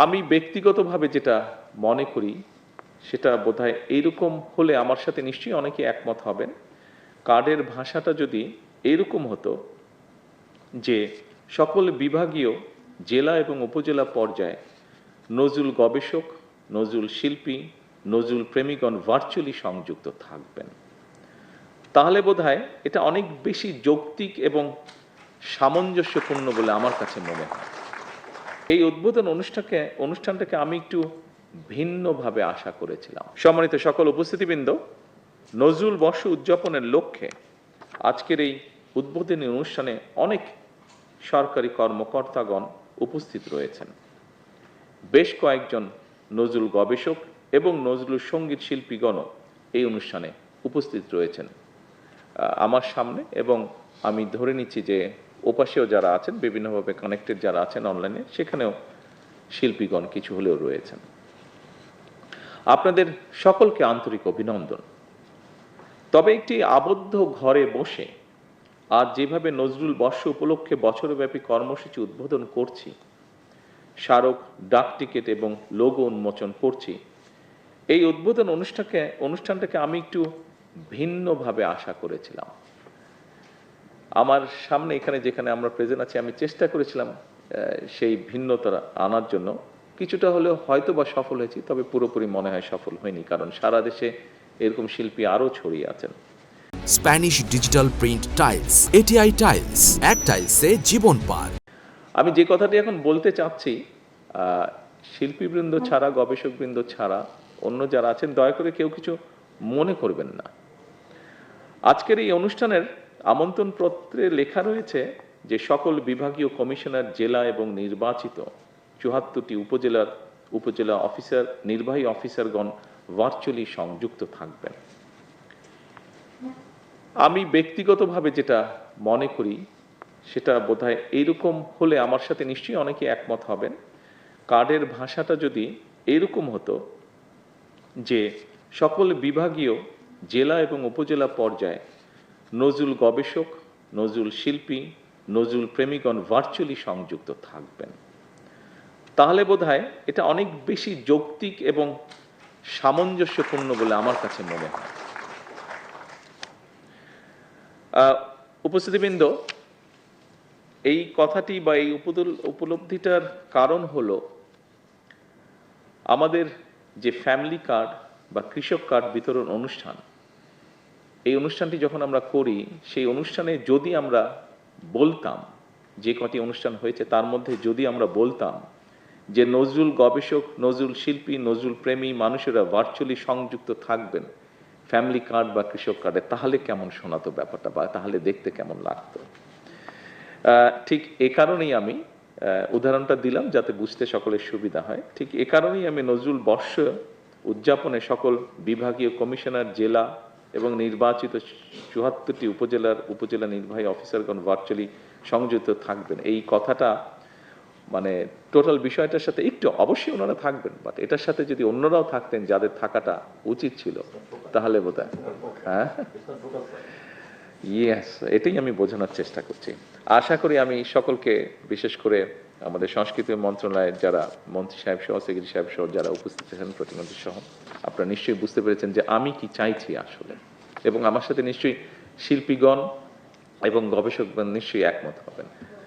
আমি ব্যক্তিগতভাবে যেটা মনে করি সেটা বোধহয় এইরকম হলে আমার সাথে নিশ্চয়ই অনেকে একমত হবেন। কার্ডের ভাষাটা যদি এইরকম হতো যে সকল বিভাগীয় জেলা এবং উপজেলা পর্যায়ে নজরুল গবেষক, নজরুল শিল্পী, নজরুল প্রেমীগণ ভার্চুয়ালি সংযুক্ত থাকবেন, তাহলে বোধহয় এটা অনেক বেশি যৌক্তিক এবং সামঞ্জস্যপূর্ণ বলে আমার কাছে মনে হয়। এই উদ্বোধন অনুষ্ঠানটাকে আমি একটু ভিন্নভাবে আশা করেছিলাম। সম্মানিত সকল উপস্থিতিবৃন্দ, নজরুল বর্ষ উদযাপনের লক্ষ্যে আজকের এই উদ্বোধনী অনুষ্ঠানে অনেক সরকারি কর্মকর্তাগণ উপস্থিত রয়েছেন। বেশ কয়েকজন নজরুল গবেষক এবং নজরুল সঙ্গীত শিল্পীগণও এই অনুষ্ঠানে উপস্থিত রয়েছেন আমার সামনে, এবং আমি ধরে নিচ্ছি যে ওপাশেও যারা আছেন, বিভিন্নভাবে কানেক্টেড যারা আছেন অনলাইনে, সেখানেও শিল্পীগণ কিছু হলেও রয়েছেন। আপনাদের সকলকে আন্তরিক অভিনন্দন। তবে একটি আবদ্ধ ঘরে বসে আজ যেভাবে নজরুল বর্ষ উপলক্ষে বছরব্যাপী কর্মসূচি উদ্বোধন করছি, স্মারক, ডাক টিকিট এবং লোগো উন্মোচন করছি, এই উদ্বোধন অনুষ্ঠানটাকে আমি একটু ভিন্নভাবে আশা করেছিলাম। আমার সামনে এখানে যেখানে আমরা প্রেজেন্ট আছি, আমি চেষ্টা করেছিলাম সেই ভিন্নতা আনার জন্য। কিছুটা হলেও হয়তো বা সফল হয়েছি, তবে পুরোপুরি মনে হয় সফল হয়নি, কারণ সারা দেশে এরকম শিল্পী আরও ছড়িয়ে আছেন। Spanish digital print tiles, ATI tiles, এক টাইলসে জীবন পার। আমি যে কথাটি এখন বলতে চাচ্ছি, শিল্পীবৃন্দ ছাড়া, গবেষকবৃন্দ ছাড়া অন্য যারা আছেন, দয়া করে কেউ কিছু মনে করবেন না। আজকের এই অনুষ্ঠানের আমন্ত্রণ পত্রে লেখা রয়েছে যে সকল বিভাগীয় কমিশনার, জেলা এবং নির্বাচিত ৭৪টি উপজেলা অফিসার, নির্বাহী অফিসারগণ ভার্চুয়ালি সংযুক্ত থাকবেন। আমি ব্যক্তিগতভাবে যেটা মনে করি সেটা বোধহয় এইরকম হলে আমার সাথে নিশ্চয়ই অনেকে একমত হবেন। কার্ডের ভাষাটা যদি এইরকম হতো যে সকল বিভাগীয় জেলা এবং উপজেলা পর্যায়ে নজরুল গবেষক, নজরুল শিল্পী, নজরুল প্রেমীগণ ভার্চুয়ালি সংযুক্ত থাকবেন, তাহলে বোধহয় এটা অনেক বেশি যৌক্তিক এবং সামঞ্জস্যপূর্ণ বলে আমার কাছে মনে হয়। উপস্থিতিবৃন্দ, এই কথাটি বা এই উপলব্ধিটার কারণ হলো আমাদের যে ফ্যামিলি কার্ড বা কৃষক কার্ড বিতরণ অনুষ্ঠান, এই অনুষ্ঠানটি যখন আমরা করি, সেই অনুষ্ঠানে যদি আমরা বলতাম, যে কটি অনুষ্ঠান হয়েছে তার মধ্যে যদি আমরা বলতাম যে নজরুল গবেষক, নজরুল শিল্পী, নজরুল প্রেমী মানুষেরা ভার্চুয়ালি সংযুক্ত থাকবেন ফ্যামিলি কার্ড বা কৃষক কার্ডে, তাহলে কেমন শোনাতো ব্যাপারটা, বা তাহলে দেখতে কেমন লাগতো। ঠিক এ কারণেই আমি উদাহরণটা দিলাম, যাতে বুঝতে সকলের সুবিধা হয়। ঠিক এ কারণেই আমি নজরুল বর্ষ উদযাপনে সকল বিভাগীয় কমিশনার, জেলা এবং নির্বাচিত ৭৪টি উপজেলা নির্বাহী অফিসারগণ ভার্চুয়ালি সংযুক্ত থাকবেন, এই কথাটা মানে টোটাল বিষয়টার সাথে একটু, অবশ্যই ওনারা থাকবেন, বাট এটার সাথে যদি অন্যরাও থাকতেন যাদের থাকাটা উচিত ছিল, তাহলে বোধহয় ইয়েস, এটাই আমি বোঝানোর চেষ্টা করছি। আশা করি আমি সকলকে, বিশেষ করে আমাদের সংস্কৃতি মন্ত্রণালয়ের যারা মন্ত্রী সাহেব সহ, সেক্রেটারি সাহেব সহ যারা উপস্থিত আছেন, প্রতিমন্ত্রী সহ, আপনারা নিশ্চয়ই বুঝতে পেরেছেন যে আমি কি চাইছি আসলে, এবং আমার সাথে নিশ্চয়ই শিল্পীগণ এবং গবেষকগণ নিশ্চয়ই একমত হবেন।